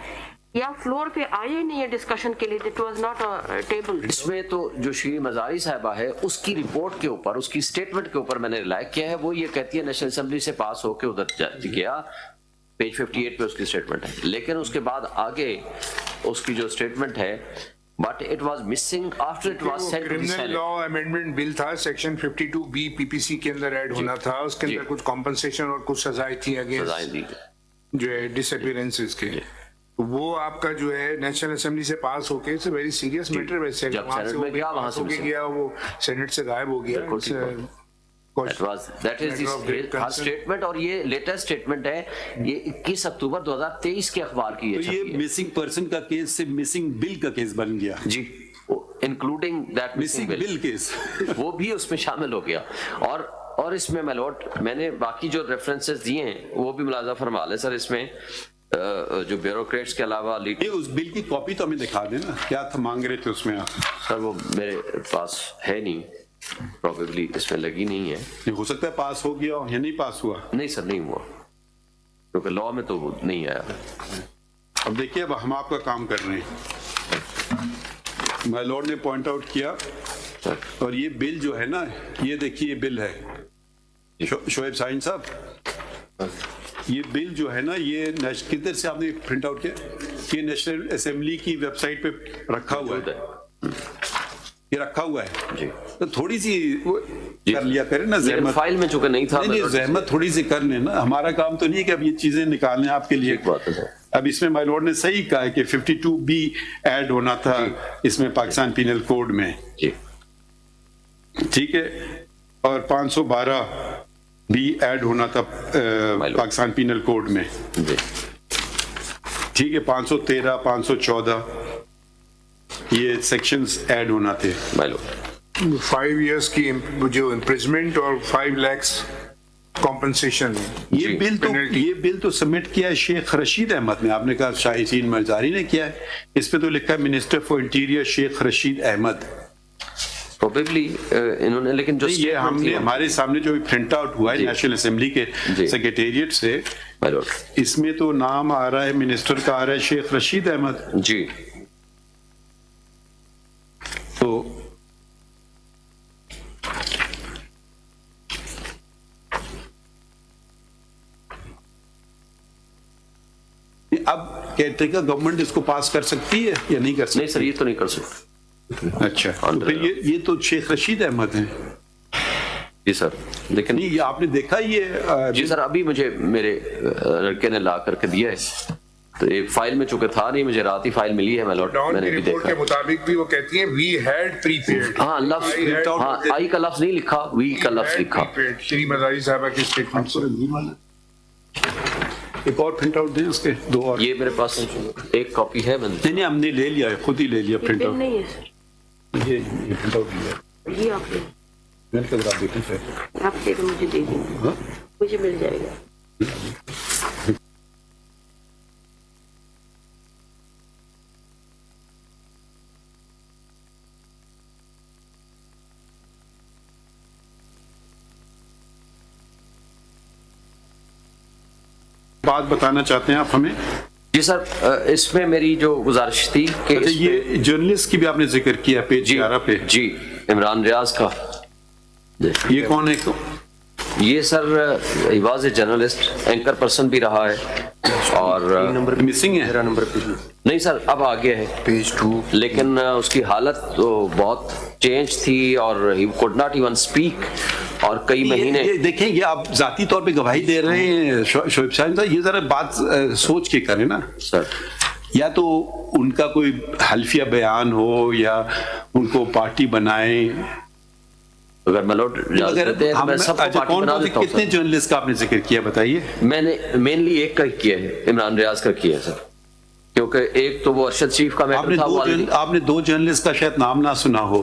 یا فلور پہ آئے نہیں ہے ڈسکشن کے لیے؟ It was not table.
اس میں تو جو شری مزاری صاحبہ ہے، اس کی رپورٹ کے اوپر، اس کی سٹیٹمنٹ کے اوپر میں نے ریلائی کیا ہے، وہ یہ کہتی ہے نیشنل اسمبلی سے پاس ہو کے ادھر گیا، پیج 58 پہ اس کی سٹیٹمنٹ ہے، لیکن اس کے بعد آگے اس کی جو سٹیٹمنٹ ہے، but it was missing after it was sent to the Senate۔
Criminal law amendment بل تھا، سیکشن 52B پی پی سی کے اندر ایڈ ہونا تھا، اس کے اندر کچھ کمپنسیشن اور کچھ سزائیں تھی اگینسٹ جو ہے ڈس اپیئرنسز کے، وہ آپ کا جو ہے نیشنل اسمبلی سے پاس ہو کے، it's a very serious matter, ویسے وہاں سے گیا، وہ سینٹ سے غائب ہو گیا۔
That is her statement، اور یہ لیٹسٹ سٹیٹمنٹ ہے، یہ 21 اکتوبر 2023 کے اخبار کی ہے۔
تو یہ مسنگ پرسن کا کیس سے مسنگ بل کا کیس بن گیا
جی، including that missing bill case, وہ بھی اس میں شامل ہو گیا۔ اور اس میں میں نے باقی جو ریفرنسز دیے ہیں وہ بھی ملاحظہ فرما لیں سر، اس میں جو بیوروکریٹس کے علاوہ
اس بل کی کاپی تو ہمیں دکھا دیں نا، کیا تھا مانگ رہے تھے اس میں آپ؟
سر وہ میرے پاس ہے نہیں، پروبیبلی اس میں لگی نہیں ہے۔
ہو سکتا ہے پاس ہو گیا یا نہیں پاس ہوا؟
نہیں سر، نہیں ہوا، کیونکہ لا میں تو وہ نہیں آیا۔
اب دیکھیے، اب ہم آپ کا کام کر رہے ہیں، مائی لارڈ نے پوائنٹ آؤٹ کیا، اور یہ بل جو ہے نا، یہ دیکھیے یہ بل ہے شعیب سائن صاحب، یہ بل جو ہے نا، یہ کدھر سے آپ نے پرنٹ آؤٹ کیا؟ یہ نیشنل اسمبلی کی ویب سائٹ پہ رکھا ہوا ہے، یہ رکھا ہوا ہے
جی،
تو تھوڑی سی کر لیا کریں نا، زحمت
فائل میں چونکہ نہیں تھا،
زحمت تھوڑی سی کر لیں نا، ہمارا کام تو نہیں ہے کہ اب یہ چیزیں نکالیں آپ کے لیے۔ اب اس میں مائی لارڈ نے صحیح کہا ہے کہ 52B ایڈ ہونا تھا اس میں پاکستان پینل کوڈ میں،
جی
ٹھیک ہے، اور 512 بھی ایڈ ہونا تھا پاکستان پینل کوڈ میں،
جی
ٹھیک ہے، 513 514 یہ سیکشنز ایڈ ہونا تھے.
مائی لارڈ
5 years کی جو امپریزمنٹ اور 5 lakhs کمپنسیشن.
یہ بل تو سبمٹ کیا ہے شیخ رشید احمد نے. آپ نے کہا شاہ یاسین مرزاری نے کیا ہے، اس پہ تو لکھا ہے minister for interior Sheikh Rashid Ahmad.
Probably انہوں نے، لیکن جو
یہ ہم نے ہمارے سامنے جو پرنٹ آؤٹ ہوا ہے نیشنل اسمبلی کے سیکریٹریٹ سے، اس میں تو نام آ رہا ہے منسٹر کا، آ رہا ہے شیخ رشید احمد.
جی
تو اب کہتے ہیں کہ گورنمنٹ اس کو پاس کر سکتی ہے یا نہیں کر سکتی؟
نہیں سر، یہ تو نہیں کر سکتے.
اچھا، تو پھر یہ تو شیخ رشید احمد ہیں.
جی سر، لیکن
نہیں یہ آپ نے دیکھا یہ؟
جی سر، ابھی مجھے میرے لڑکے نے لا کر کے دیا ہے، تو ایک فائل میں چونکہ تھا نہیں، مجھے رات ہی فائل ملی ہے. میں نے بھی دیکھا
کے مطابق بھی وہ کہتی ہیں وی ہیڈ پریپیئرڈ.
ہاں لفظ، ہاں آئی کا لفظ نہیں لکھا، وی کا لفظ لکھا.
شری مزاری صاحبہ کی اسٹیٹمنٹ.
ایک اور پرنٹ آؤٹ دیں اس کے، 2 اور.
یہ میرے پاس ایک کاپی ہے، میں
نہیں ہم نے لے لیا ہے، خود ہی لے لیا پرنٹ آؤٹ.
نہیں ہے سر،
یہ پرنٹ آؤٹ لیا
یہ آپ لے
میں نے کہا آپ دیکھیں پھر
آپ دے دیں، مجھے دے دیں، مجھے مل جائے گا.
بات بتانا چاہتے ہیں آپ ہمیں؟
جی سر، اس میں میری جو گزارش تھی کہ
یہ جرنلسٹ کی بھی آپ نے ذکر کیا پیج 11 پہ.
جی عمران ریاض کا.
یہ کون ہے؟
یہ sir he was a journalist, anchor person بھی رہا ہے، اور
مسنگ ہے.
نہیں سر اب آگے ہے
پیج 2.
لیکن اس کی حالت تو بہت چینج تھی اور he could not even speak, اور کئی مہینے.
یہ دیکھیں یہ آپ ذاتی طور پہ گواہی دے رہے ہیں شعیب صاحب، یہ ذرا بات سوچ کے کریں نا
سر.
یا تو ان کا کوئی حلفیہ بیان ہو یا ان کو پارٹی بنائیں.
اگر ملوٹ میں سب کو پارٹی بنا دیتا ہوں.
کتنے جرنلسٹ کا آپ نے ذکر کیا بتائیے؟
میں نے مینلی ایک کا کیا ہے، عمران ریاض کا کیا ہے سر، کیونکہ ایک تو وہ ارشد شریف کا میٹر تھا.
آپ نے 2 جرنلسٹ کا شاید نام نہ سنا ہو.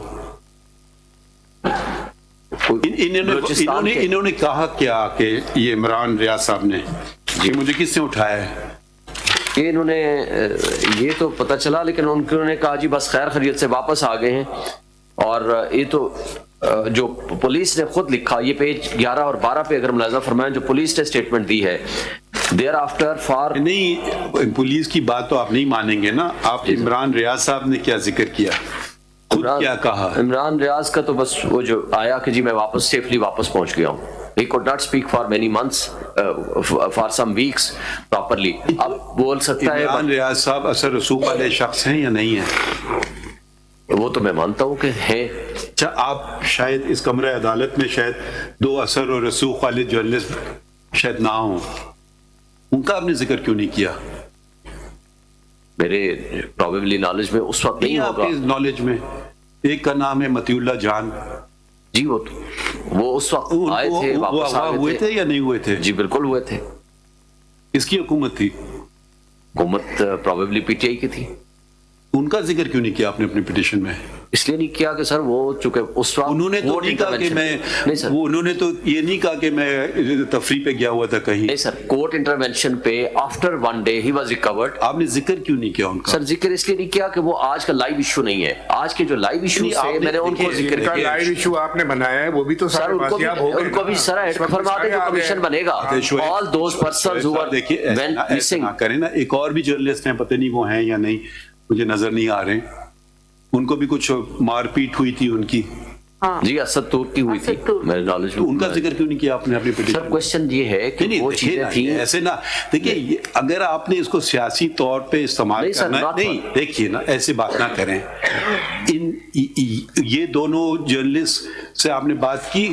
انہوں نے کہا کیا کہ یہ عمران ریاض صاحب نے مجھے کس نے اٹھایا ہے؟
کہ انہوں نے یہ تو پتہ چلا، لیکن انہوں نے کہا جی بس خیر خیریت سے واپس آ گئے ہیں. اور یہ تو جو پولیس نے خود لکھا، یہ پیج 11 اور 12 پہ اگر ملاحظہ فرمائیں، جو پولیس نے اسٹیٹمنٹ دی ہے دیر آفٹر فار.
نہیں پولیس کی بات تو آپ نہیں مانیں گے نا. آپ عمران ریاض صاحب نے کیا ذکر کیا، خود کیا کہا؟
عمران ریاض کا تو بس وہ جو آیا کہ جی میں واپس سیفلی واپس پہنچ گیا ہوں. He could not speak for many months, for some weeks properly. اب بول سکتا ہے.
عمران ریاض صاحب اثر رسوخ والے شخص ہیں یا نہیں ہیں؟
وہ تو میں مانتا ہوں کہ ہیں.
اچھا آپ شاید اس کمرہ عدالت میں شاید 2 اثر اور رسوخ والے جرنلسٹ شاید نہ ہوں، ان کا آپ نے ذکر کیوں نہیں کیا؟
میرے پروبیبلی نالج میں اس وقت نہیں ہوگا.
آپ کے نالج میں ایک کا نام ہے مطیع اللہ جان.
جی وہ اس وقت آئے تھے، واپس
ہوئے تھے یا نہیں ہوئے تھے؟
جی بالکل ہوئے تھے.
اس کی حکومت تھی؟
حکومت پروبیبلی پی ٹی آئی کی تھی.
ان کا ذکر کیوں نہیں کیا آپ نے اپنی پٹیشن میں؟
اس لیے نہیں کیا کہ سر وہ چونکہ اس وقت
انہوں نے تو نہیں کہا کہ میں، انہوں نے تو یہ نہیں کہا کہ میں تفریح پہ گیا ہوا تھا کہیں.
نہیں سر، کورٹ انٹرونشن پہ آفٹر 1 day ہی واز ریکورڈ.
آپ نے ذکر کیوں نہیں کیا ان کا؟
سر ذکر اس لیے نہیں کیا کہ وہ آج کا لائیو ایشو نہیں ہے. آج کے جو لائیو ایشو ہے میں نے ان کو ذکر کیا.
لائیو ایشو آپ نے بنایا ہے وہ بھی تو
سر ان کو بھی سر ایڈ فرما دیں، جو کمیشن بنے گا. All those persons who went missing.
کریں نا. ایک اور بھی جرنلسٹ ہیں، پتہ نہیں وہ ہیں یا نہیں، مجھے نظر نہیں آ رہے. ان کو بھی کچھ مار پیٹ ہوئی تھی ان کی.
جی اسد تور کی ہوئی تھی میرے نالج میں.
ان کا ذکر کیوں نہیں کیا آپ نے اپنی پٹیشن؟
سر کوشچن یہ ہے کہ وہ چیزیں تھیں
ایسے نہ دیکھیے، اگر آپ نے اس کو سیاسی طور پہ استعمال کرنا نہیں، دیکھیے نا ایسے بات نہ کریں. یہ دونوں جرنلسٹ سے آپ نے بات کی؟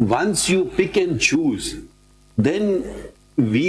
Once you pick and choose, then we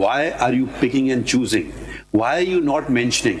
why are you picking and choosing? Why are you not mentioning?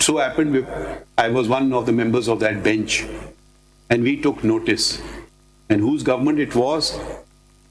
so happened I was one of the members of that bench and we took notice, and whose government it was,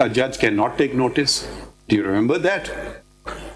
a judge cannot take notice. Do you remember that?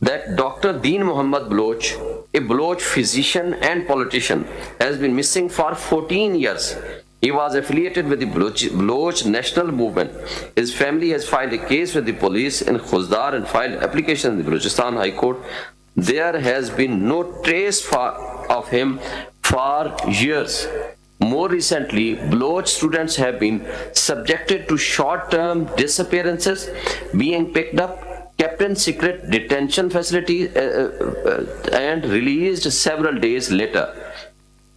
That Dr. Deen Mohammed Baloch, a Baloch physician and politician, has been missing for 14 years. He was affiliated with the Baloch National Movement. His family has filed a case with the police in Khuzdar and filed application in the Balochistan High Court. There has been no trace of him for years. More recently, Baloch students have been subjected to short-term disappearances, being picked up, kept in secret detention facility and released several days later.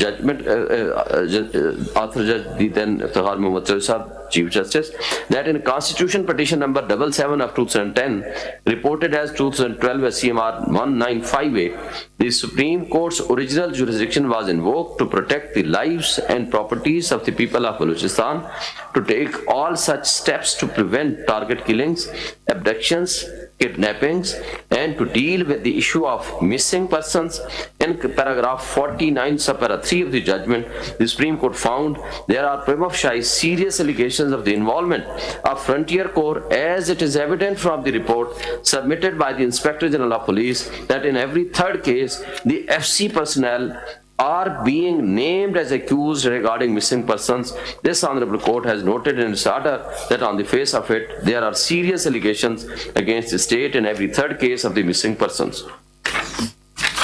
judgment author judge then Iftikhar Mohammad Saeed Sahab, Chief Justice, that in Constitution Petition number 77 of 2010, reported as 2012 as CMR 1958, the Supreme Court's original jurisdiction was invoked to protect the lives and properties of the people of Balochistan, to take all such steps to prevent target killings, abductions, kidnappings, and to deal with the issue of missing persons. In paragraph 49 subpara 3 of the judgment, the Supreme Court found there are prima facie serious allegations of the involvement of Frontier Corps, as it is evident from the report submitted by the Inspector General of Police that in every third case the FC personnel are being named as accused regarding missing persons. This honorable court has noted in its order that on the face of it there are serious allegations against the state in every third case of the missing persons.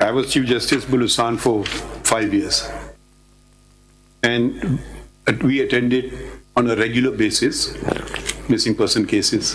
I was Chief Justice Balochistan for 5 years. And we attended on a regular basis missing person cases.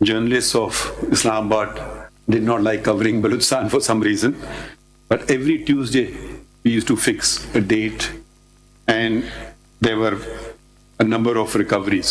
journalists of Islamabad did not like covering Balochistan for some reason. But every Tuesday we used to fix a date, and there were a number of recoveries.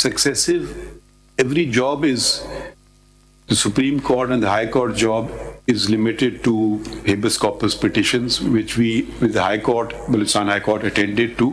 successive, every job is, the Supreme Court and the High Court job is limited to habeas corpus petitions, which we with the High Court, Balochistan High Court attended to,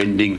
pending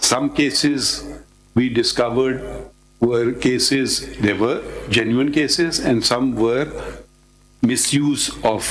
Some cases we discovered were cases, there were genuine cases, and some were misuse of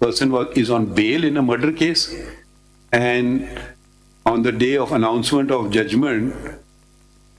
person is on bail in a murder case, and on the day of announcement of judgment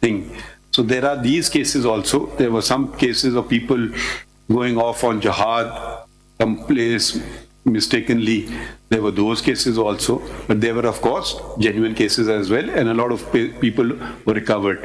thing. So there are these cases also. There were some cases of people going off on jihad, some place mistakenly there were those cases also, but there were of course genuine cases as well, and a lot of people were recovered.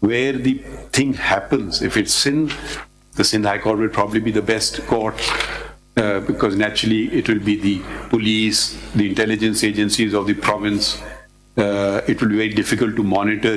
where the thing happens, if it's Sindh, the Sindh High Court will probably be the best court, because naturally it will be the police, the intelligence agencies of the province. It will be very difficult to monitor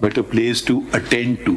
better place to attend to.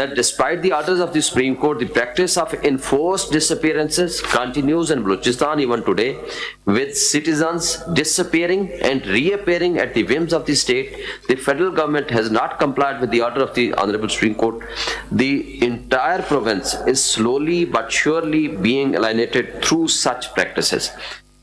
That despite the orders of the Supreme Court, the practice of enforced disappearances continues in Balochistan even today, with citizens disappearing and reappearing at the whims of the state. The federal government has not complied with the order of the Honorable Supreme Court. The entire province is slowly but surely being alienated through such practices.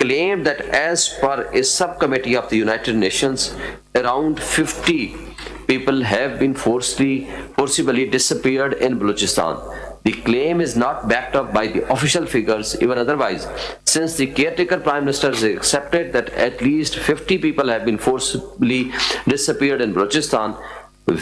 claimed that as per a subcommittee of the United Nations, around 50 people have been forcibly disappeared in Balochistan. The claim is not backed up by the official figures even otherwise, since the caretaker prime minister has accepted that at least 50 people have been forcibly disappeared in Balochistan.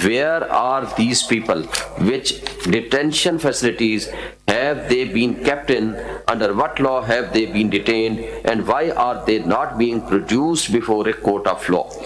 Where are these people? Which detention facilities have they been kept in? Under what law have they been detained? And why are they not being produced before a court of law?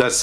10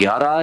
11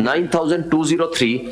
9203,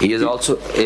He is also a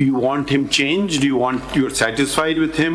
You want him changed? You're satisfied with him?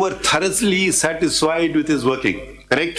were thoroughly satisfied with his working, correct?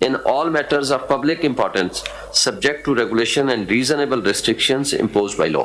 in all matters of public importance subject to regulation and reasonable restrictions imposed by law।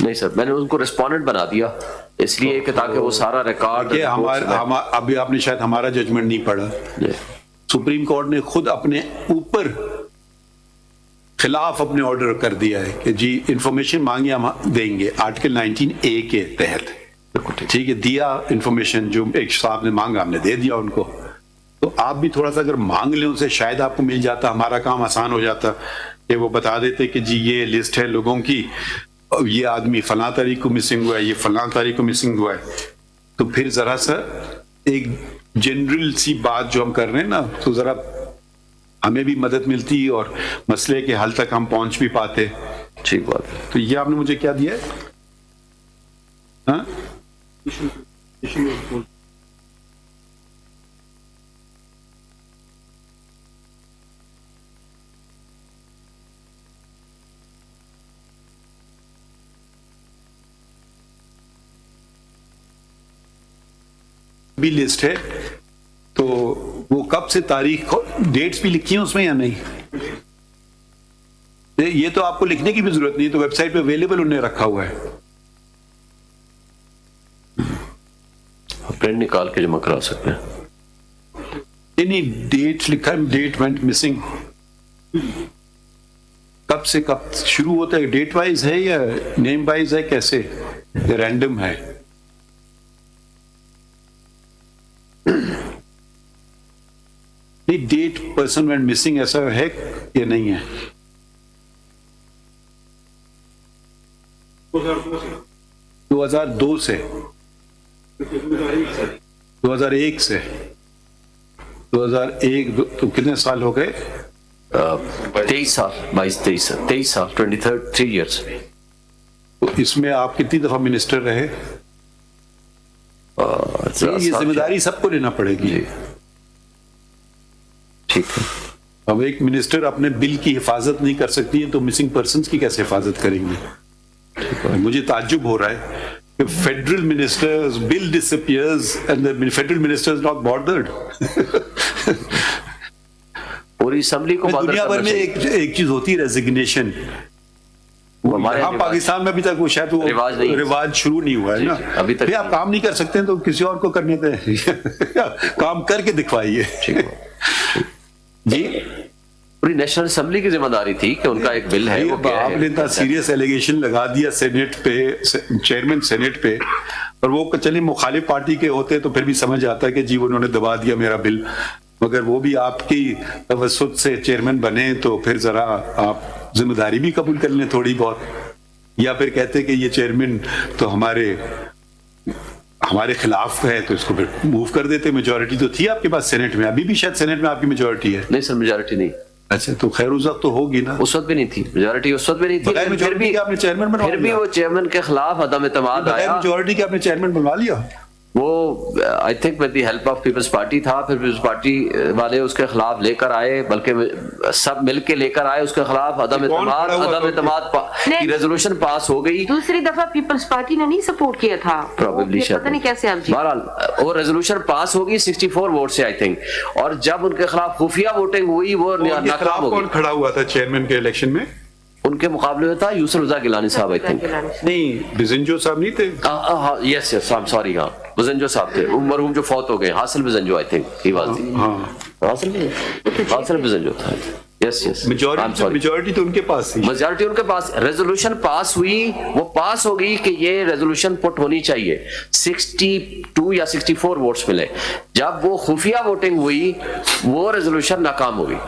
نہیں سر، میں نے ان کو respondent بنا دیا اس لیے کہ تاکہ وہ سارا ریکارڈ.
ابھی آپ نے شاید ہمارا ججمنٹ نہیں پڑھا. سپریم کورٹ نے خود اپنے اوپر خلاف اپنے آرڈر کر دیا ہے کہ جی انفارمیشن مانگے ہم دیں گے آرٹیکل 19A کے تحت. ٹھیک ہے، دیا انفارمیشن جو ایک صاحب نے مانگا ہم نے دے دیا ان کو. تو آپ بھی تھوڑا سا اگر مانگ لیں ان سے شاید آپ کو مل جاتا، ہمارا کام آسان ہو جاتا کہ وہ بتا دیتے کہ جی یہ لسٹ ہے لوگوں کی، یہ آدمی فلاں تاریخ کو مسنگ ہوا ہے، یہ فلاں تاریخ کو مسنگ ہوا ہے. تو پھر ذرا سا ایک جنرل سی بات جو ہم کر رہے ہیں نا تو ذرا ہمیں بھی مدد ملتی اور مسئلے کے حل تک ہم پہنچ بھی پاتے.
ٹھیک بات ہے.
تو یہ آپ نے مجھے کیا دیا ہے؟ ہاں بھی لسٹ ہے تو وہ کب سے تاریخ ڈیٹس بھی لکھی ہیں اس میں یا نہیں؟ یہ تو آپ کو لکھنے کی بھی ضرورت نہیں، تو ویب سائٹ پہ اویلیبل انہیں رکھا ہوا ہے.
پرنٹ نکال کے جمع کرا سکتے ہیں.
نہیں ڈیٹ لکھا ہے، ڈیٹ وینٹ مسنگ کب سے کب شروع ہوتا ہے؟ ڈیٹ وائز ہے یا نیم وائز ہے، کیسے رینڈم ہے؟ ڈیٹ پرسن وینٹ مسنگ ایسا ہے یا نہیں ہے؟ 2002 سے 2001 سے 2001 تو کتنے سال ہو گئے؟
23 سال 23 سال 3 ایئرس.
تو اس میں آپ کتنی دفعہ منسٹر رہے؟ یہ ذمہ داری سب کو لینا پڑے گی.
ٹھیک ہے.
اب ایک منسٹر اپنے بل کی حفاظت نہیں کر سکتی ہے تو مسنگ پرسنز کی کیسے حفاظت کریں گے؟ مجھے تعجب ہو رہا ہے کہ federal ministers bill disappears and the federal ministers not bothered.
پوری اسمبلی کو
دنیا بھر میں ایک چیز ہوتی ہے ریزگنیشن. ہم پاکستان میں ابھی تک وہ شاید وہ رواج شروع نہیں ہوا ہے نا.
ابھی تک
آپ کام نہیں کر سکتے ہیں تو کسی اور کو کرنے دیں، کام کر کے دکھوائیے.
جی پوری نیشنل اسمبلی کی ذمہ داری تھی کہ ان کا ایک بل ہے.
آپ نے اتنا سیریس ایلیگیشن لگا دیا سینٹ پہ، چیئرمین سینٹ پہ، اور وہ چلے مخالف پارٹی کے ہوتے تو پھر بھی سمجھ آتا ہے کہ جی انہوں نے دبا دیا میرا بل. مگر وہ بھی آپ کی توسط سے چیئرمین بنے تو پھر ذرا آپ ذمہ داری بھی قبول کر لیں تھوڑی بہت. یا پھر کہتے کہ یہ چیئرمین تو ہمارے خلاف ہے تو اس کو پھر موو کر دیتے. میجورٹی تو تھی آپ کے پاس سینٹ میں، ابھی بھی شاید سینٹ میں آپ کی میجورٹی ہے.
نہیں سر میجورٹی نہیں.
اچھا تو خیر اس وقت تو ہوگی نا.
اس وقت بھی نہیں تھی میجورٹی، اس وقت بھی نہیں تھی. پھر بھی وہ چیئرمین کے خلاف عدم اعتماد آیا.
میجورٹی کے آپ نے چیئرمین بنوا لیا.
وہ I think with the help of Peoples Party تھا. پھر پیپلز پارٹی والے اس کے خلاف لے کر آئے، بلکہ سب مل کے لے کر آئے اس کے خلاف. عدم اعتماد کی ریزولوشن پاس ہو گئی.
دوسری دفعہ پیپلز پارٹی نے نہیں سپورٹ کیا تھا، پتہ نہیں کیسے.
بہرحال وہ ریزولوشن پاس ہوگی 64 ووٹ سے آئی تھنک. اور جب ان کے خلاف خفیہ ووٹنگ ہوئی وہ ناکام ہو گئی.
کون کھڑا ہوا تھا چیئرمین کے الیکشن میں؟
ان کے مقابلے میں تھا یوسف رضا گیلانی صاحب. آئی تھنک
نہیں بزنجو صاحب نہیں تھے.
یس یس آئی ایم سوری. ہاں بزنجو صاحب تھے، مرحوم جو فوت ہو گئے. حاصل Bizenjo I think he was. حاصل بزنجو تھا. یس یس
میجورٹی تو ان کے پاس تھی.
میجورٹی ان کے پاس. ریزولوشن پاس ہوئی، وہ پاس ہو گئی کہ یہ ریزولوشن پٹ ہونی چاہیے. 62 یا 64 ووٹس ملے. جب وہ خفیہ ووٹنگ ہوئی وہ ریزولوشن ناکام ہو گئی،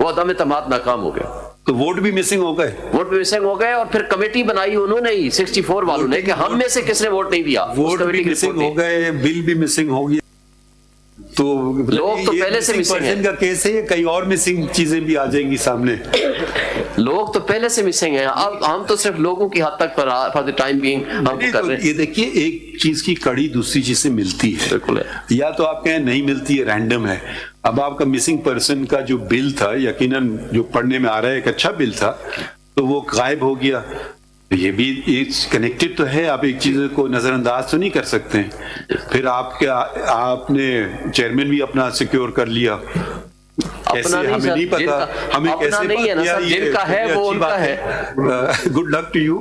وہ عدم اعتماد ناکام ہو گیا.
تو ووٹ بھی مسنگ ہو گئے.
ووٹ بھی مسنگ ہو گئے. اور پھر کمیٹی بنائی انہوں نے ہی 64 والوں نے کہ ہم میں سے کس نے ووٹ نہیں دیا.
ووٹ بھی مسنگ ہو گئے، بل بھی مسنگ ہو گیا. تو
لوگ تو پہلے سے مسنگ ہیں.
کا کیس ہے، کئی اور مسنگ چیزیں بھی آ جائیں گی سامنے.
لوگ تو پہلے سے مسنگ ہیں. اب ہم تو صرف لوگوں کی حد تک فار دی ٹائم بینگ ہم کر رہے ہیں.
یہ دیکھیے ایک چیز کی کڑی دوسری چیز سے ملتی ہے.
بالکل ہے. یا
تو آپ کہیں نہیں ملتی ہے، رینڈم ہے. اب آپ کا مسنگ پرسن کا جو بل تھا یقیناً جو پڑھنے میں آ رہا ہے ایک اچھا بل تھا تو وہ غائب ہو گیا. یہ بھی کنیکٹڈ تو ہے. آپ ایک چیز کو نظر انداز تو نہیں کر سکتے. پھر آپ نے چیئرمین بھی اپنا سیکیور کر لیا. ہمیں نہیں پتا، ہمیں کیسے
جن کا ہے وہ ان کا ہے.
Good luck to you.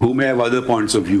who may have other points of view,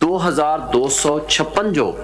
2256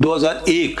2001,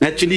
Naturally,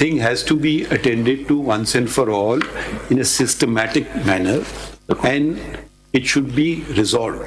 thing has to be attended to once and for all in a systematic manner and it should be resolved।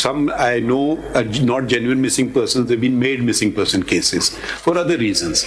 Some I know are not genuine missing persons, they've been made missing person cases for other reasons।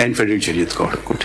and Federal Shariat Court.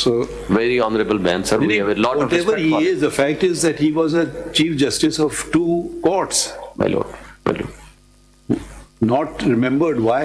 So
very honorable man, sir. We have a lot of
whatever
respect for
he
him.
is, the fact is that he was a Chief Justice of 2 courts.
My lord, my lord.
Not remembered. Why?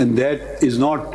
and that is not,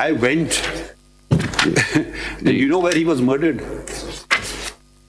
I went and you know where he was murdered?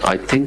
I think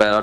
Para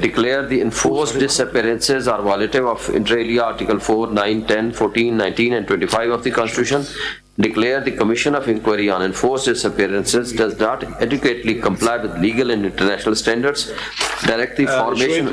declare the enforced disappearances are violative of inter alia article 4, 9, 10, 14, 19 and 25 of the Constitution. Declare the Commission of Inquiry on Enforced Disappearances does not adequately comply with legal and international standards. Direct the formation.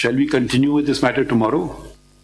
Shall we continue with this matter tomorrow?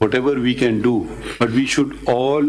whatever we can do, but we should all,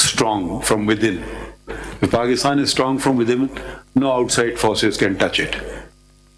strong from within. If Pakistan is strong from within, no outside forces can touch it.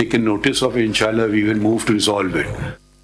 taken notice of, inshallah we will move to resolve it.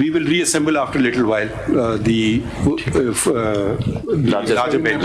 We will reassemble after a little while the larger bench.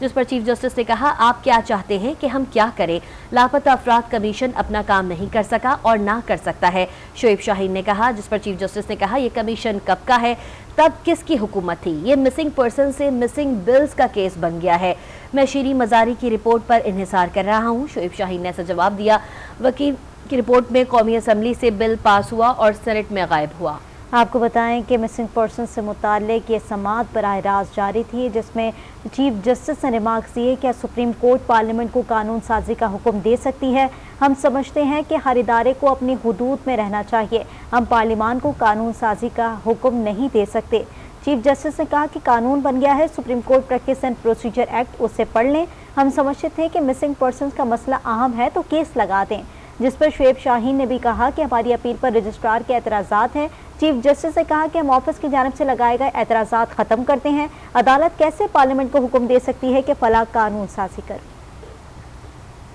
جس پر chief justice نے کہا آپ کیا چاہتے ہیں کہ ہم کیا کریں؟ لاپتہ افراد کمیشن اپنا کام نہیں کر سکا اور نہ کر سکتا ہے، شعیب شاہین نے کہا، جس پر چیف جسٹس نے کہا یہ کمیشن کب کا ہے، تب کس کی حکومت تھی؟ یہ مسنگ پرسن سے مسنگ بلز کا کیس بن گیا ہے، میں شیریں مزاری کی رپورٹ پر انحصار کر رہا ہوں، شعیب شاہین نے ایسا جواب دیا۔ وکیل کی رپورٹ میں قومی اسمبلی سے بل پاس ہوا اور سینٹ میں غائب ہوا۔
آپ کو بتائیں کہ مسنگ پرسن سے متعلق یہ سماعت براہ راست جاری تھی، جس میں چیف جسٹس نے ریمارکس دیے کہ سپریم کورٹ پارلیمنٹ کو قانون سازی کا حکم دے سکتی ہے۔ ہم سمجھتے ہیں کہ ہر ادارے کو اپنی حدود میں رہنا چاہیے، ہم پارلیمان کو قانون سازی کا حکم نہیں دے سکتے۔ چیف جسٹس نے کہا کہ قانون بن گیا ہے، supreme court practice and procedure act, اسے پڑھ لیں۔ ہم سمجھتے تھے کہ مسنگ پرسنز کا مسئلہ اہم ہے تو کیس لگا دیں، جس پر شعیب شاہین نے بھی کہا کہ ہماری اپیل پر رجسٹرار کے اعتراضات ہیں۔ چیف جسٹس نے کہا کہ ہم آفس کی جانب سے لگائے گئے اعتراضات ختم کرتے ہیں، عدالت کیسے پارلیمنٹ کو حکم دے سکتی ہے کہ فلاں قانون سازی کرے؟